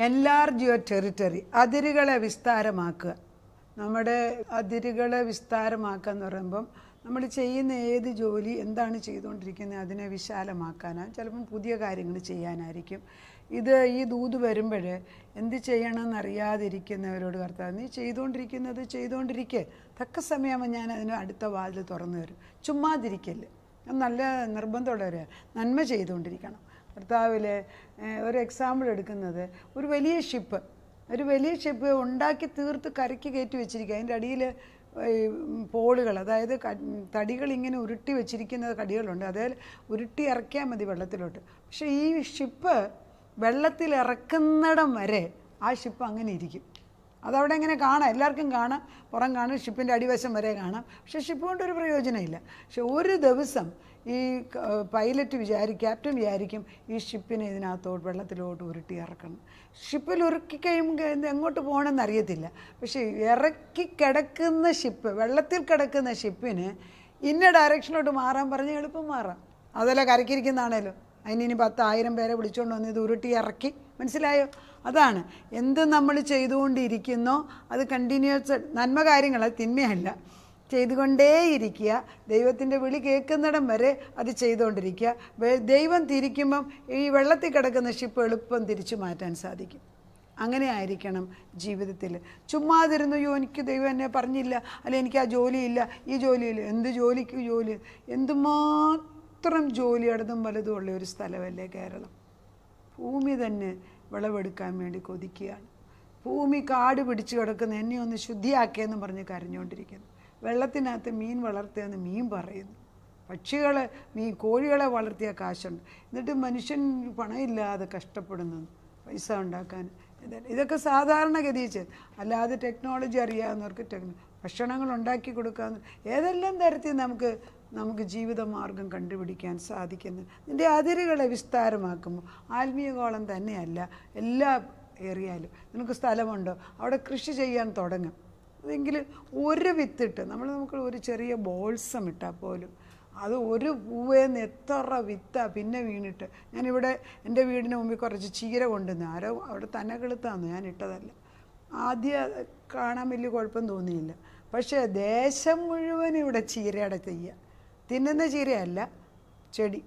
Enlarge your territory, അതിരുകളെ വിസ്താരമാക്കുക. നമ്മുടെ അതിരുകളെ വിസ്താരമാക്കുക എന്ന് പറയുമ്പം നമ്മൾ ചെയ്യുന്ന ഏത് ജോലി എന്താണ് ചെയ്തുകൊണ്ടിരിക്കുന്നത് അതിനെ വിശാലമാക്കാനാണ്. ചിലപ്പം പുതിയ കാര്യങ്ങൾ ചെയ്യാനായിരിക്കും. ഈ ദൂത് വരുമ്പോൾ എന്ത് ചെയ്യണമെന്നറിയാതിരിക്കുന്നവരോട് കർത്താവ്, നീ ചെയ്തുകൊണ്ടിരിക്കുക, തക്ക സമയമാകുമ്പോൾ ഞാൻ അതിന് അടുത്ത വാതിൽ തുറന്നു തരും. ചുമ്മാതിരിക്കല്, നല്ല നിർബന്ധമുള്ളവർ നന്മ ചെയ്തുകൊണ്ടിരിക്കണം. കർത്താവിൽ ഒരു എക്സാമ്പിൾ എടുക്കുന്നത്, ഒരു വലിയ ഷിപ്പ് ഉണ്ടാക്കി തീർത്ത് കരയ്ക്ക് കയറ്റി വെച്ചിരിക്കുക. അതിൻ്റെ അടിയിൽ പോളുകൾ, അതായത് തടികൾ ഇങ്ങനെ ഉരുട്ടി വെച്ചിരിക്കുന്ന കടികളുണ്ട്. അതിൽ ഉരുട്ടി ഇറക്കിയാൽ മതി വെള്ളത്തിലോട്ട്. പക്ഷേ ഈ ഷിപ്പ് വെള്ളത്തിൽ ഇറക്കുന്നിടം വരെ ആ ഷിപ്പ് അങ്ങനെ ഇരിക്കും. അതവിടെ ഇങ്ങനെ കാണാം, എല്ലാവർക്കും കാണാം, പുറം കാണാം, ഷിപ്പിൻ്റെ അടിവശം വരെ കാണാം. പക്ഷേ ഷിപ്പ് കൊണ്ടൊരു പ്രയോജനമില്ല. പക്ഷെ ഒരു ദിവസം ഈ ക്യാപ്റ്റൻ വിചാരിക്കും ഈ ഷിപ്പിനെ ഇതിനകത്തോട്ട് വെള്ളത്തിലോട്ട് ഉരുട്ടി ഇറക്കണം. ഷിപ്പിൽ ഉരുക്കി കഴിയുമ്പോൾ എങ്ങോട്ട് പോകണമെന്ന് അറിയത്തില്ല. പക്ഷേ വെള്ളത്തിൽ കിടക്കുന്ന ഷിപ്പിന് ഇന്ന ഡയറക്ഷനിലോട്ട് മാറാൻ പറഞ്ഞ് എളുപ്പം മാറാം. അതല്ല കരക്കിരിക്കുന്നതാണല്ലോ, അതിനി 10,000 പേരെ വിളിച്ചുകൊണ്ട് വന്ന് ഇത് ഉരുട്ടി ഇറക്കി. മനസ്സിലായോ? അതാണ് എന്ത് നമ്മൾ ചെയ്തുകൊണ്ടിരിക്കുന്നോ അത് കണ്ടിന്യൂസ് നന്മ കാര്യങ്ങൾ, തിന്മയല്ല, ചെയ്തുകൊണ്ടേയിരിക്കുക. ദൈവത്തിൻ്റെ വിളി കേൾക്കുന്നിടം വരെ അത് ചെയ്തുകൊണ്ടിരിക്കുക. ദൈവം തിരിക്കുമ്പം ഈ വെള്ളത്തിൽ കിടക്കുന്ന ഷിപ്പ് എളുപ്പം തിരിച്ചു മാറ്റാൻ സാധിക്കും. അങ്ങനെ ആയിരിക്കണം ജീവിതത്തിൽ. ചുമ്മാതിരുന്നു, എനിക്ക് ദൈവം എന്നെ പറഞ്ഞില്ല, അല്ലെ എനിക്ക് ആ ജോലിയില്ല, ഈ ജോലിയില്ല. എന്ത് ജോലിക്ക് ജോലി, എന്തുമാത്രം ജോലി ഇടതും വലതും ഉള്ള ഒരു സ്ഥലമല്ലേ കേരളം. ഭൂമി തന്നെ വിളവെടുക്കാൻ വേണ്ടി കൊതിക്കുകയാണ്. ഭൂമി കാട് പിടിച്ചു കിടക്കുന്ന, എന്നെ ഒന്ന് ശുദ്ധിയാക്കിയെന്ന് പറഞ്ഞ് കരഞ്ഞുകൊണ്ടിരിക്കുന്നു. വെള്ളത്തിനകത്ത് മീൻ വളർത്തിയെന്ന് മീൻ പറയുന്നു. കോഴികളെ വളർത്തിയ കാശുണ്ട്. എന്നിട്ട് മനുഷ്യൻ പണമില്ലാതെ കഷ്ടപ്പെടുന്നു പൈസ ഉണ്ടാക്കാൻ. ഇതൊക്കെ സാധാരണഗതിച്ച്, അല്ലാതെ ടെക്നോളജി അറിയാവുന്നവർക്ക് ഭക്ഷണങ്ങൾ ഉണ്ടാക്കി കൊടുക്കാവുന്ന ഏതെല്ലാം തരത്തിൽ നമുക്ക് ജീവിതമാർഗം കണ്ടുപിടിക്കാൻ സാധിക്കുന്നു. ഇതിൻ്റെ അതിരുകളെ വിസ്താരമാക്കുമ്പോൾ ആത്മീയഗോളം തന്നെയല്ല, എല്ലാ ഏറിയാലും നിനക്ക് സ്ഥലമുണ്ടോ അവിടെ കൃഷി ചെയ്യാൻ തുടങ്ങും. അതെങ്കിൽ ഒരു വിത്തിട്ട് നമുക്ക് ഒരു ചെറിയ ബോൾസം ഇട്ടാൽ പോലും അത് ഒരു പൂവേന്ന് എത്ര വിത്താണ് പിന്നെ വീണിട്ട്. ഞാനിവിടെ എൻ്റെ വീടിന് മുമ്പിൽ കുറച്ച് ചീര കൊണ്ടുവന്ന് ആരോ അവിടെ തന്നെ കെളുത്താന്ന്, ഞാൻ ഇട്ടതല്ല. ആദ്യം കാണാൻ വലിയ കുഴപ്പം തോന്നിയില്ല. പക്ഷേ ദേശം മുഴുവൻ ഇവിടെ ചീരയുടെ തിന്നുന്ന ചീരയല്ല, ചെടി.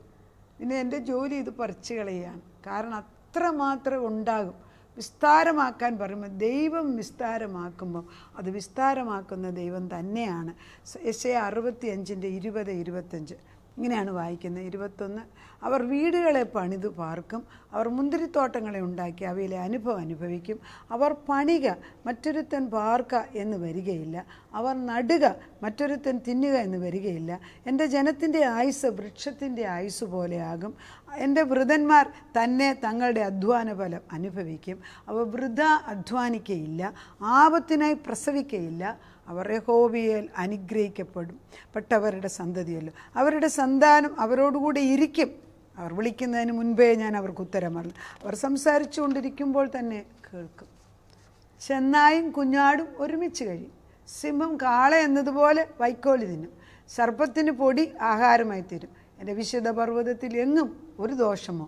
പിന്നെ എൻ്റെ ജോലി ഇത് പറിച്ചു കളയുകയാണ്. കാരണം അത്രമാത്രം ഉണ്ടാകും. വിസ്താരമാക്കാൻ പറയുമ്പോൾ ദൈവം വിസ്താരമാക്കുമ്പം അത് വിസ്താരമാക്കുന്ന ദൈവം തന്നെയാണ്. യെശയ്യാ 65:20-25 ഇങ്ങനെയാണ് വായിക്കുന്നത്. 21, അവർ വീടുകളെ പണിതു പാർക്കും, അവർ മുന്തിരിത്തോട്ടങ്ങളെ ഉണ്ടാക്കി അവയിലെ അനുഭവം അനുഭവിക്കും. അവർ പണിക, മറ്റൊരുത്തൻ പാർക്ക എന്ന് വരികയില്ല. അവർ നടുക, മറ്റൊരുത്തൻ തിന്നുക എന്ന് വരികയില്ല. എൻ്റെ ജനത്തിൻ്റെ ആയുസ് വൃക്ഷത്തിൻ്റെ ആയുസ് പോലെയാകും. എൻ്റെ വൃതന്മാർ തന്നെ തങ്ങളുടെ അധ്വാന ഫലം അനുഭവിക്കും. അവർ വൃഥ അധ്വാനിക്കയില്ല, ആപത്തിനായി പ്രസവിക്കയില്ല. അവർ യഹോവയാൽ അനുഗ്രഹിക്കപ്പെടും പെട്ടവരുടെ സന്തതിയല്ലോ. അവരുടെ സന്താനം അവരോടുകൂടി ഇരിക്കും. അവർ വിളിക്കുന്നതിന് മുൻപേ ഞാൻ അവർക്ക് ഉത്തരമല്ല. അവർ സംസാരിച്ചു കൊണ്ടിരിക്കുമ്പോൾ തന്നെ കേൾക്കും. ചെന്നായും കുഞ്ഞാടും ഒരുമിച്ച് കഴിയും. സിംഹം കാള എന്നതുപോലെ വൈക്കോല് തിന്നും. സർപ്പത്തിന് പൊടി ആഹാരമായി തരും. എൻ്റെ വിശുദ്ധ പർവ്വതത്തിൽ എങ്ങും ഒരു ദോഷമോ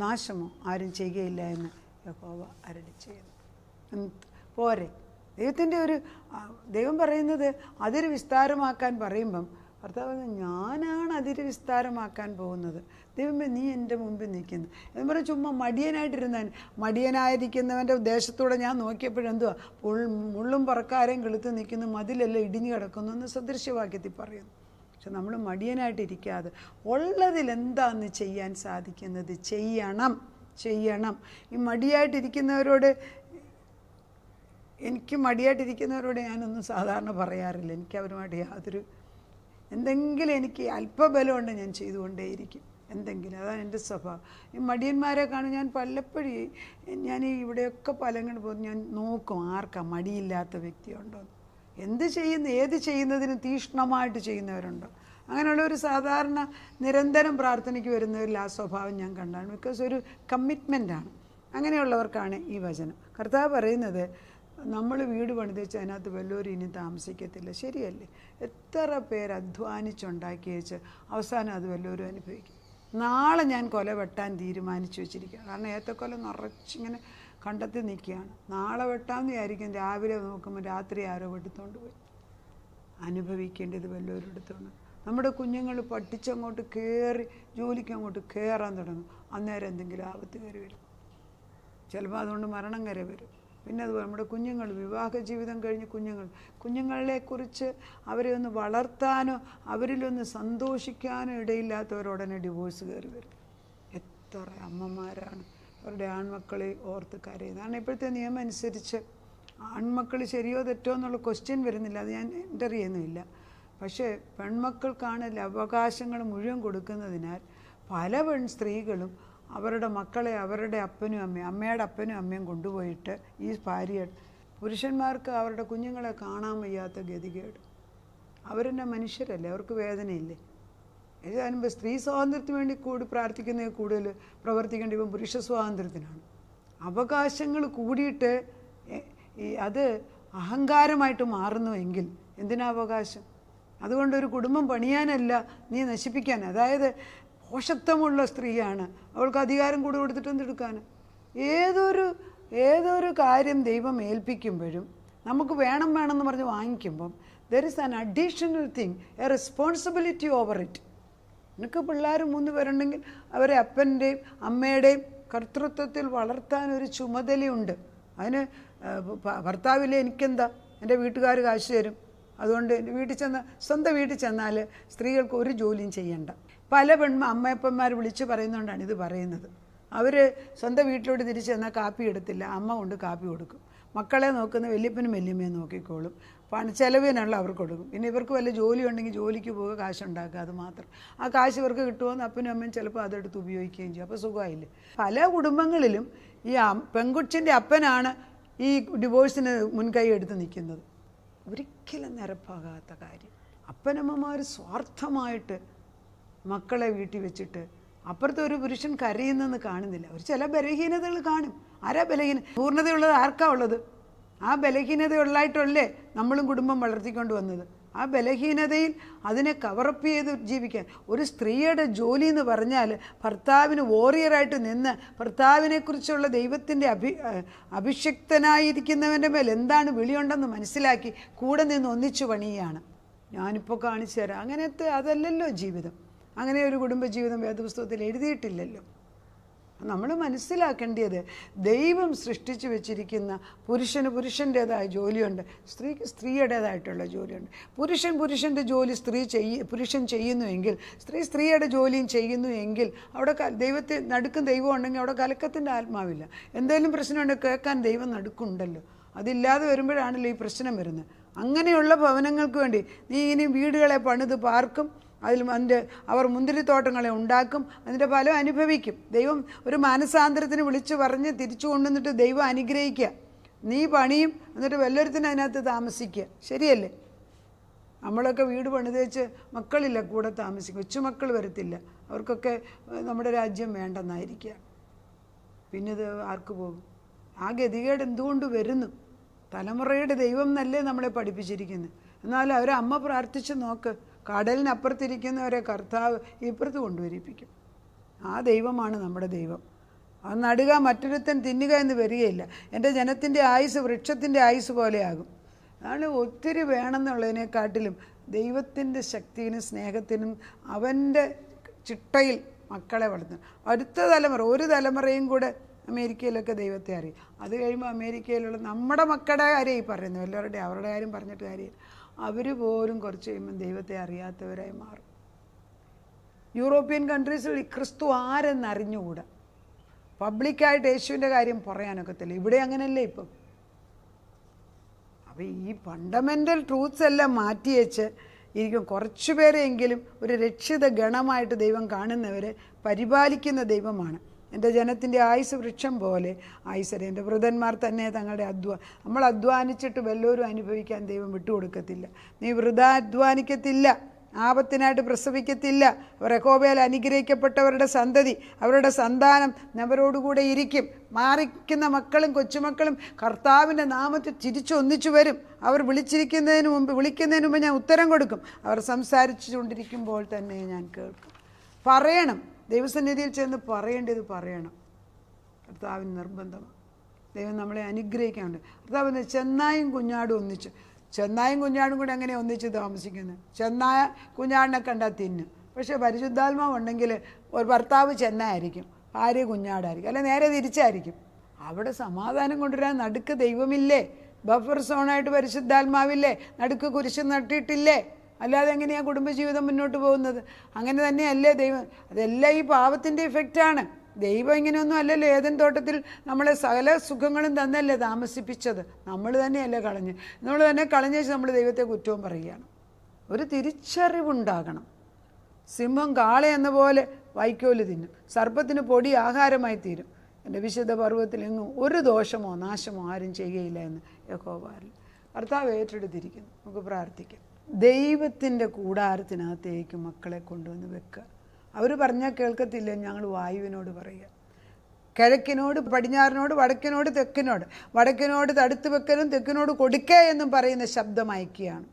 നാശമോ ആരും ചെയ്യുകയില്ല എന്ന് യഹോവ അരുളി ചെയ്യുന്നു. പോരെ, ദൈവം പറയുന്നത് അതിര് വിസ്താരമാക്കാൻ പറയുമ്പം കർത്താവ് ഞാനാണ് അതിര് വിസ്താരമാക്കാൻ പോകുന്നത്. ദൈവമേ, നീ എൻ്റെ മുമ്പിൽ നിൽക്കുന്നു എന്ന് പറഞ്ഞാൽ ചുമ്മാ മടിയനായിരിക്കുന്നവൻ്റെ ദേശത്തൂടെ ഞാൻ നോക്കിയപ്പോഴെന്തുവാ, മുള്ളും പറക്കാരെയും കെളുത്ത് നിൽക്കുന്നു, മതിലെല്ലാം ഇടിഞ്ഞു കിടക്കുന്നു എന്ന് സദൃശ്യവാക്യത്തിൽ പറയുന്നു. പക്ഷെ നമ്മൾ മടിയനായിട്ടിരിക്കാതെ ഉള്ളതിലെന്താന്ന് ചെയ്യാൻ സാധിക്കുന്നത് ചെയ്യണം. ഈ മടിയായിട്ടിരിക്കുന്നവരോട് ഞാനൊന്നും സാധാരണ പറയാറില്ല. എനിക്ക് അവരുമായിട്ട് എന്തെങ്കിലും എനിക്ക് അല്പബലമുണ്ട് ഞാൻ ചെയ്തുകൊണ്ടേയിരിക്കും. എന്തെങ്കിലും, അതാണ് എൻ്റെ സ്വഭാവം. ഈ മടിയന്മാരെ കാണും ഞാൻ പലപ്പോഴും. ഞാൻ ഇവിടെയൊക്കെ പലങ്ങൾ പോകും, ഞാൻ നോക്കും ആർക്കാ മടിയില്ലാത്ത വ്യക്തിയുണ്ടോ. ഏത് ചെയ്യുന്നതിനും തീക്ഷ്ണമായിട്ട് ചെയ്യുന്നവരുണ്ടോ. അങ്ങനെയുള്ള ഒരു സാധാരണ നിരന്തരം പ്രാർത്ഥനയ്ക്ക് വരുന്നവരിൽ ആ സ്വഭാവം ഞാൻ കണ്ടാണ്. ബിക്കോസ് ഒരു കമ്മിറ്റ്മെൻറ്റാണ്. അങ്ങനെയുള്ളവർക്കാണ് ഈ വചനം. കർത്താവ് പറയുന്നത് നമ്മൾ വീട് പണിത് വെച്ച് അതിനകത്ത് വല്ലവരും ഇനി താമസിക്കത്തില്ല. ശരിയല്ലേ? എത്ര പേര് അധ്വാനിച്ചുണ്ടാക്കി വെച്ച് അവസാനം അത് വല്ലവരും അനുഭവിക്കും. നാളെ ഞാൻ കൊല വെട്ടാൻ തീരുമാനിച്ചു വെച്ചിരിക്കുക. കാരണം ഏത്തക്കൊല നിറച്ചിങ്ങനെ കണ്ടെത്തി നിൽക്കുകയാണ്. നാളെ വെട്ടാമെന്ന് വിചാരിക്കും, രാവിലെ നോക്കുമ്പോൾ രാത്രി ആരോ എടുത്തുകൊണ്ട് പോയി. അനുഭവിക്കേണ്ടത് വല്ലവരും എടുത്തോണ്ട്. നമ്മുടെ കുഞ്ഞുങ്ങൾ പഠിച്ചങ്ങോട്ട് കയറി ജോലിക്ക് അങ്ങോട്ട് കയറാൻ തുടങ്ങും. അന്നേരം എന്തെങ്കിലും ആപത്ത് കയറി വരും. ചിലപ്പോൾ അതുകൊണ്ട് മരണം കയറി വരും. പിന്നെ അതുപോലെ നമ്മുടെ കുഞ്ഞുങ്ങൾ വിവാഹ ജീവിതം കഴിഞ്ഞ് കുഞ്ഞുങ്ങളെക്കുറിച്ച് അവരെ ഒന്ന് വളർത്താനോ അവരിലൊന്ന് സന്തോഷിക്കാനോ ഇടയില്ലാത്തവരുടനെ ഡിവോഴ്സ് കയറി വരും. എത്ര അമ്മമാരാണ് അവരുടെ ആൺമക്കളെ ഓർത്ത് കരയുന്നത്. കാരണം ഇപ്പോഴത്തെ നിയമം അനുസരിച്ച് ആൺമക്കൾ ശരിയോ തെറ്റോ എന്നുള്ള ക്വസ്റ്റ്യൻ വരുന്നില്ല, അത് ഞാൻ എൻ്റർ ചെയ്യുന്നുമില്ല. പക്ഷേ പെൺമക്കൾക്കാണ് അവകാശങ്ങൾ മുഴുവൻ കൊടുക്കുന്നതിനാൽ പല സ്ത്രീകളും അവരുടെ മക്കളെ അവരുടെ അപ്പനും അമ്മയും അമ്മയുടെ അപ്പനും അമ്മയും കൊണ്ടുപോയിട്ട് ഈ ഭാര്യ പുരുഷന്മാർക്ക് അവരുടെ കുഞ്ഞുങ്ങളെ കാണാൻ വയ്യാത്ത ഗതികേട്. അവരെന്നെ മനുഷ്യരല്ലേ, അവർക്ക് വേദനയില്ലേ? ഏതായാലും സ്ത്രീ സ്വാതന്ത്ര്യത്തിന് വേണ്ടി കൂടി പ്രാർത്ഥിക്കുന്നതിൽ കൂടുതൽ പ്രവർത്തിക്കേണ്ട ഇപ്പം പുരുഷ സ്വാതന്ത്ര്യത്തിനാണ്. അവകാശങ്ങൾ കൂടിയിട്ട് അത് അഹങ്കാരമായിട്ട് മാറുന്നുവെങ്കിൽ എന്തിനാ അവകാശം? അതുകൊണ്ടൊരു കുടുംബം പണിയാനല്ല, നീ നശിപ്പിക്കാൻ. അതായത് പോഷത്വമുള്ള സ്ത്രീയാണ്, അവൾക്ക് അധികാരം കൂടി കൊടുത്തിട്ട് എന്തെടുക്കാൻ? ഏതൊരു കാര്യം ദൈവം ഏൽപ്പിക്കുമ്പോഴും നമുക്ക് വേണമെന്ന് പറഞ്ഞ് വാങ്ങിക്കുമ്പം there is an additional thing, a responsibility over it. എനിക്ക് പിള്ളേർ 3 പേരുണ്ടെങ്കിൽ അവരെ അപ്പൻ്റെയും അമ്മയുടെയും കർത്തൃത്വത്തിൽ വളർത്താൻ ഒരു ചുമതലയുണ്ട്. അതിന് ഭർത്താവില്ലേ എനിക്കെന്താ, എൻ്റെ വീട്ടുകാർ കാശ് തരും, അതുകൊണ്ട് എൻ്റെ സ്വന്തം വീട്ടിൽ ചെന്നാൽ സ്ത്രീകൾക്ക് ഒരു ജോലിയും ചെയ്യണ്ട. പല അമ്മയപ്പന്മാർ വിളിച്ച് പറയുന്നതുകൊണ്ടാണ് ഇത് പറയുന്നത്. അവർ സ്വന്തം വീട്ടിലോട്ട് തിരിച്ചു ചെന്നാൽ കാപ്പി എടുത്തില്ല, അമ്മ കൊണ്ട് കാപ്പി കൊടുക്കും. മക്കളെ നോക്കുന്ന വല്യപ്പനും വല്യമ്മയും നോക്കിക്കോളും, ചെലവിനുള്ള അവർക്ക് കൊടുക്കും. പിന്നെ ഇവർക്ക് വല്ല ജോലി ഉണ്ടെങ്കിൽ ജോലിക്ക് പോവുക, കാശുണ്ടാക്കുക, അത് മാത്രം. ആ കാശ് ഇവർക്ക് കിട്ടുമെന്ന് അപ്പനും അമ്മയും ചിലപ്പോൾ അതെടുത്ത് ഉപയോഗിക്കുകയും ചെയ്യും. അപ്പോൾ സുഖമായില്ലേ? പല കുടുംബങ്ങളിലും ഈ പെൺകുച്ചിൻ്റെ അപ്പനാണ് ഈ ഡിവോഴ്സിന് മുൻകൈ എടുത്ത് നിൽക്കുന്നത്. ഒരിക്കലും നിരപ്പാകാത്ത കാര്യം. അപ്പനമ്മമാർ സ്വാർത്ഥമായിട്ട് മക്കളെ വീട്ടിൽ വെച്ചിട്ട് അപ്പുറത്തെ ഒരു പുരുഷൻ കരയുന്നെന്ന് കാണുന്നില്ല. ഒരു ചില ബലഹീനതകൾ കാണും. ആരാ ബലഹീന? പൂർണ്ണതയുള്ളത് ആർക്കാ ഉള്ളത്? ആ ബലഹീനതയുള്ളതായിട്ടല്ലേ നമ്മളും കുടുംബം വളർത്തിക്കൊണ്ട് വന്നത്. ആ ബലഹീനതയിൽ അതിനെ കവറപ്പ് ചെയ്ത് ജീവിക്കാൻ. ഒരു സ്ത്രീയുടെ ജോലി എന്ന് പറഞ്ഞാൽ ഭർത്താവിന് വോറിയറായിട്ട് നിന്ന് ഭർത്താവിനെക്കുറിച്ചുള്ള ദൈവത്തിൻ്റെ അഭിഷിക്തനായിരിക്കുന്നവൻ്റെ മേൽ എന്താണ് വിളിയുണ്ടെന്ന് മനസ്സിലാക്കി കൂടെ നിന്ന് ഒന്നിച്ചു പണിയാണ്. ഞാനിപ്പോൾ കാണിച്ചു തരാം. അങ്ങനത്തെ അതല്ലല്ലോ ജീവിതം. അങ്ങനെ ഒരു കുടുംബജീവിതം വേദപുസ്തകത്തിൽ എഴുതിയിട്ടില്ലല്ലോ. നമ്മൾ മനസ്സിലാക്കേണ്ടത് ദൈവം സൃഷ്ടിച്ചു വെച്ചിരിക്കുന്ന പുരുഷൻ്റേതായ ജോലിയുണ്ട്, സ്ത്രീക്ക് സ്ത്രീയുടേതായിട്ടുള്ള ജോലിയുണ്ട്. പുരുഷൻ്റെ ജോലി പുരുഷൻ ചെയ്യുന്നുവെങ്കിൽ സ്ത്രീയുടെ ജോലിയും ചെയ്യുന്നുവെങ്കിൽ അവിടെ ദൈവത്തെ നടുക്കും ദൈവം ഉണ്ടെങ്കിൽ അവിടെ കലക്കത്തിൻ്റെ ആത്മാവില്ല. എന്തെങ്കിലും പ്രശ്നമുണ്ടെങ്കിൽ കേൾക്കാൻ ദൈവം നടുക്കുണ്ടല്ലോ. അതില്ലാതെ വരുമ്പോഴാണല്ലോ ഈ പ്രശ്നം വരുന്നത്. അങ്ങനെയുള്ള ഭവനങ്ങൾക്ക് വേണ്ടി നീ ഇനി വീടുകളെ പണിത് പാർക്കും, അവർ മുന്തിരിത്തോട്ടങ്ങളെ ഉണ്ടാക്കും, അതിൻ്റെ ഫലം അനുഭവിക്കും. ദൈവം ഒരു മാനസാന്തരത്തിന് വിളിച്ചു പറഞ്ഞ് തിരിച്ചു കൊണ്ടുവന്നിട്ട് ദൈവം അനുഗ്രഹിക്കുക. നീ പണിയും, എന്നിട്ട് വല്ലൊരുത്തിന് അതിനകത്ത് താമസിക്കുക. ശരിയല്ലേ? നമ്മളൊക്കെ വീട് പണിത് വെച്ച് മക്കളില്ല കൂടെ താമസിക്കും, കൊച്ചുമക്കൾ വരത്തില്ല, അവർക്കൊക്കെ നമ്മുടെ രാജ്യം വേണ്ടെന്നായിരിക്കുക. പിന്നെ ഇത് ആർക്ക് പോകും? ആ ഗതികേട് എന്തുകൊണ്ട് വരുന്നു? തലമുറയുടെ ദൈവം എന്നല്ലേ നമ്മളെ പഠിപ്പിച്ചിരിക്കുന്നത്. എന്നാലും അവരമ്മ പ്രാർത്ഥിച്ച് നോക്ക്, കടലിനപ്പുറത്തിരിക്കുന്നവരെ കർത്താവ് ഇപ്പുറത്ത് കൊണ്ടുവരിപ്പിക്കും. ആ ദൈവമാണ് നമ്മുടെ ദൈവം. അത് നടുക മറ്റൊരുത്തൻ തിന്നുക എന്ന് വരികയില്ല. എൻ്റെ ജനത്തിൻ്റെ ആയുസ് വൃക്ഷത്തിൻ്റെ ആയുസ് പോലെയാകും. അതാണ് ഒത്തിരി വേണമെന്നുള്ളതിനെക്കാട്ടിലും ദൈവത്തിൻ്റെ ശക്തിയിലും സ്നേഹത്തിനും അവൻ്റെ ചിട്ടയിൽ മക്കളെ വളർത്തുന്നു. അടുത്ത തലമുറ, ഒരു തലമുറയും കൂടെ അമേരിക്കയിലൊക്കെ ദൈവത്തെ അറിയും. അത് കഴിയുമ്പോൾ അമേരിക്കയിലുള്ള നമ്മുടെ മക്കളുടെ കാര്യം ഈ പറയുന്നു, എല്ലാവരുടെയും അവരുടെ കാര്യം പറഞ്ഞിട്ട് കാര്യമില്ല. അവർ പോലും കുറച്ച് കഴിയുമ്പം ദൈവത്തെ അറിയാത്തവരായി മാറും. യൂറോപ്യൻ കൺട്രീസിൽ ക്രിസ്തു ആരെന്നറിഞ്ഞുകൂടാ. പബ്ലിക്കായിട്ട് യേശുവിൻ്റെ കാര്യം പറയാനൊക്കത്തില്ല. ഇവിടെ അങ്ങനെയല്ലേ ഇപ്പം? അപ്പോൾ ഈ ഫണ്ടമെൻ്റൽ ട്രൂത്ത്സ് എല്ലാം മാറ്റിവെച്ച് ഇരിക്കും കുറച്ചു പേരെയെങ്കിലും ഒരു രക്ഷിത ഗണമായിട്ട് ദൈവം കാണുന്നവരെ പരിപാലിക്കുന്ന ദൈവമാണ്. എൻ്റെ ജനത്തിൻ്റെ ആയുസ് വൃക്ഷം പോലെ ആയുസരെ. എൻ്റെ വൃതന്മാർ തന്നെ തങ്ങളുടെ നമ്മൾ അധ്വാനിച്ചിട്ട് വല്ലവരും അനുഭവിക്കാൻ ദൈവം വിട്ടുകൊടുക്കത്തില്ല. നീ വൃഥ അധ്വാനിക്കത്തില്ല, ആപത്തിനായിട്ട് പ്രസവിക്കത്തില്ല. അവർ യഹോവയാൽ അനുഗ്രഹിക്കപ്പെട്ടവരുടെ സന്തതി, അവരുടെ സന്താനം അവരോടുകൂടെ ഇരിക്കും. മാറിക്കുന്ന മക്കളും കൊച്ചുമക്കളും കർത്താവിൻ്റെ നാമത്തിൽ തിരിച്ചൊന്നിച്ചു വരും. അവർ വിളിക്കുന്നതിന് മുമ്പ് ഞാൻ ഉത്തരം കൊടുക്കും. അവർ സംസാരിച്ചു കൊണ്ടിരിക്കുമ്പോൾ തന്നെ ഞാൻ കേൾക്കും. പറയണം, ദൈവസന്നിധിയിൽ ചെന്ന് പറയേണ്ടത് പറയണം. കർത്താവിന് നിർബന്ധമാണ്. ദൈവം നമ്മളെ അനുഗ്രഹിക്കാനുണ്ട്. കർത്താവ് ചെന്നായും കുഞ്ഞാടും ഒന്നിച്ച്, ചെന്നായും കുഞ്ഞാടും കൂടെ എങ്ങനെ ഒന്നിച്ച് താമസിക്കുന്നത്? ചെന്നായ കുഞ്ഞാടിനെ കണ്ടാൽ തിന്നും. പക്ഷേ പരിശുദ്ധാത്മാവ് ഉണ്ടെങ്കിൽ ഒരു ഭർത്താവ് ചെന്നായിരിക്കും, ഭാര്യ കുഞ്ഞാടായിരിക്കും, അല്ല നേരെ തിരിച്ചായിരിക്കും. അവിടെ സമാധാനം കൊണ്ടുവരാൻ നടുക്ക് ദൈവമില്ലേ? ബഫർ സോണായിട്ട് പരിശുദ്ധാത്മാവില്ലേ? നടുക്ക് കുരിശ് നട്ടിട്ടില്ലേ? അല്ലാതെ എങ്ങനെയാണ് കുടുംബജീവിതം മുന്നോട്ട് പോകുന്നത്? അങ്ങനെ തന്നെയല്ലേ ദൈവം? അതെല്ലാം ഈ പാപത്തിൻ്റെ ഇഫക്റ്റാണ്. ദൈവം ഇങ്ങനെയൊന്നും അല്ലല്ലോ. ഏദൻ തോട്ടത്തിൽ നമ്മളെ സകല സുഖങ്ങളും തന്നല്ലേ താമസിപ്പിച്ചത്. നമ്മൾ തന്നെയല്ലേ കളഞ്ഞ്. നമ്മൾ തന്നെ കളഞ്ഞ വെച്ച് നമ്മൾ ദൈവത്തെ കുറ്റവും പറയുകയാണ്. ഒരു തിരിച്ചറിവുണ്ടാകണം. സിംഹം കാള എന്ന പോലെ വൈക്കോല് തിന്നും, സർപ്പത്തിന് പൊടി ആഹാരമായി തീരും. എൻ്റെ വിശുദ്ധ പർവ്വതത്തിൽ എങ്ങും ഒരു ദോഷമോ നാശമോ ആരും ചെയ്യുകയില്ല എന്ന് യഹോവയിൽ കർത്താവ് ഏറ്റെടുത്തിരിക്കുന്നു. നമുക്ക് പ്രാർത്ഥിക്കാം. ദൈവത്തിൻ്റെ കൂടാരത്തിനകത്തേക്ക് മക്കളെ കൊണ്ടുവന്ന് വെക്കുക. അവർ പറഞ്ഞാൽ കേൾക്കത്തില്ല, ഞങ്ങൾ വായുവിനോട് പറയുക. കിഴക്കിനോട് പടിഞ്ഞാറിനോട് വടക്കിനോട് തെക്കിനോട്, വടക്കിനോട് തടുത്ത് വെക്കലും തെക്കിനോട് കൊടുക്കുക എന്നും പറയുന്ന ശബ്ദം അയക്കുകയാണ്.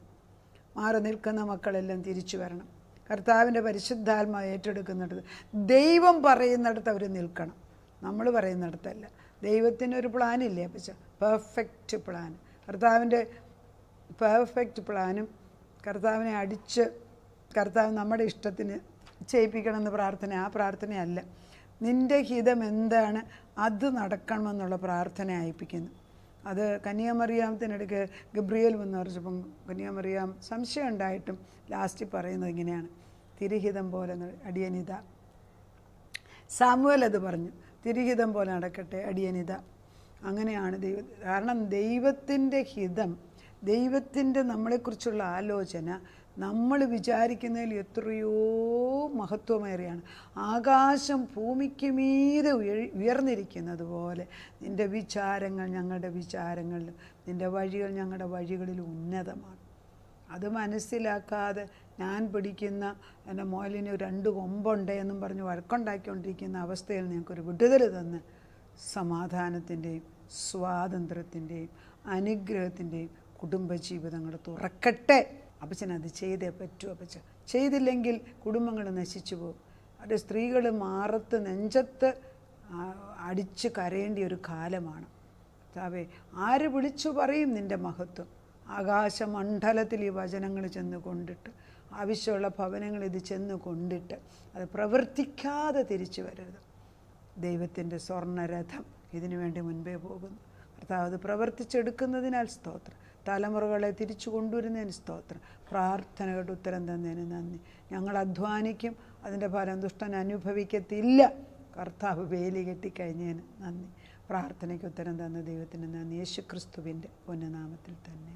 മാറി നിൽക്കുന്ന മക്കളെല്ലാം തിരിച്ചു വരണം. കർത്താവിൻ്റെ പരിശുദ്ധാത്മാവ് ഏറ്റെടുക്കുന്നിടത്ത്, ദൈവം പറയുന്നിടത്ത് അവർ നിൽക്കണം, നമ്മൾ പറയുന്നിടത്തല്ല. ദൈവത്തിനൊരു പ്ലാനില്ലേ അപ്പച്ച? Perfect plan. കർത്താവിൻ്റെ പെർഫെക്റ്റ് പ്ലാനും കർത്താവിനെ അടിച്ച് കർത്താവ് നമ്മുടെ ഇഷ്ടത്തിന് ചെയ്യിപ്പിക്കണമെന്ന് പ്രാർത്ഥന, ആ പ്രാർത്ഥനയല്ല. നിൻ്റെ ഹിതം എന്താണ് അത് നടക്കണമെന്നുള്ള പ്രാർത്ഥന അയപ്പിക്കുന്നു. അത് കന്യാമറിയാമത്തിനിടയ്ക്ക് ഗബ്രിയേൽ വന്ന് പറഞ്ഞപ്പം കന്യാമറിയാം സംശയം ഉണ്ടായിട്ടും ലാസ്റ്റ് പറയുന്നത് ഇങ്ങനെയാണ്: തിരുഹിതം പോലെ അടിയനിത. സാമുവേൽ അത് പറഞ്ഞു, തിരുഹിതം പോലെ നടക്കട്ടെ അടിയനിത. അങ്ങനെയാണ് കാരണം ദൈവത്തിൻ്റെ ഹിതം, ദൈവത്തിൻ്റെ നമ്മളെക്കുറിച്ചുള്ള ആലോചന നമ്മൾ വിചാരിക്കുന്നതിൽ എത്രയോ മഹത്വമേറിയാണ്. ആകാശം ഭൂമിക്ക് മീതെ ഉയർന്നിരിക്കുന്നത് പോലെ നിൻ്റെ വിചാരങ്ങൾ ഞങ്ങളുടെ വിചാരങ്ങളിലും നിൻ്റെ വഴികൾ ഞങ്ങളുടെ വഴികളിലും ഉന്നതമാണ്. അത് മനസ്സിലാക്കാതെ ഞാൻ പിടിക്കുന്ന എൻ്റെ മോലിന് 2 കൊമ്പുണ്ട് എന്നും പറഞ്ഞ് വഴക്കുണ്ടാക്കിക്കൊണ്ടിരിക്കുന്ന അവസ്ഥയിൽ ഞങ്ങൾക്കൊരു വിടുതൽ തന്ന് സമാധാനത്തിൻ്റെയും സ്വാതന്ത്ര്യത്തിൻ്റെയും അനുഗ്രഹത്തിൻ്റെയും കുടുംബജീവിതങ്ങൾ തുറക്കട്ടെ. അപ്പച്ചൻ അത് ചെയ്തേ പറ്റൂ അപ്പച്ച. ചെയ്തില്ലെങ്കിൽ കുടുംബങ്ങൾ നശിച്ചു പോകും. അത് സ്ത്രീകൾ മാറത്ത് നെഞ്ചത്ത് അടിച്ച് കരയേണ്ടിയ ഒരു കാലമാണ്. താവേ, ആര് വിളിച്ചു പറയും നിൻ്റെ മഹത്വം? ആകാശമണ്ഡലത്തിൽ ഈ വചനങ്ങൾ ചെന്ന് കൊണ്ടിട്ട്, ആവശ്യമുള്ള ഭവനങ്ങൾ ഇത് ചെന്ന് കൊണ്ടിട്ട് അത് പ്രവർത്തിക്കാതെ തിരിച്ചു വരരുത്. ദൈവത്തിൻ്റെ സ്വർണ്ണരഥം ഇതിനു വേണ്ടി മുൻപേ പോകുന്നു. കർത്താവ് അത് പ്രവർത്തിച്ചെടുക്കുന്നതിനാൽ സ്തോത്രം. തലമുറകളെ തിരിച്ചു കൊണ്ടുവരുന്നതിന് സ്തോത്രം. പ്രാർത്ഥനകളുടെ ഉത്തരം തന്നതിന് നന്ദി. ഞങ്ങൾ അധ്വാനിക്കും, അതിൻ്റെ ഫലം ദുഷ്ടൻ അനുഭവിക്കത്തില്ല. കർത്താവ് വേലി കെട്ടിക്കഴിഞ്ഞതിന് നന്ദി. പ്രാർത്ഥനയ്ക്ക് ഉത്തരം തന്ന ദൈവത്തിന് നന്ദി. യേശുക്രിസ്തുവിൻ്റെ പൊന്നുനാമത്തിൽ തന്നെ.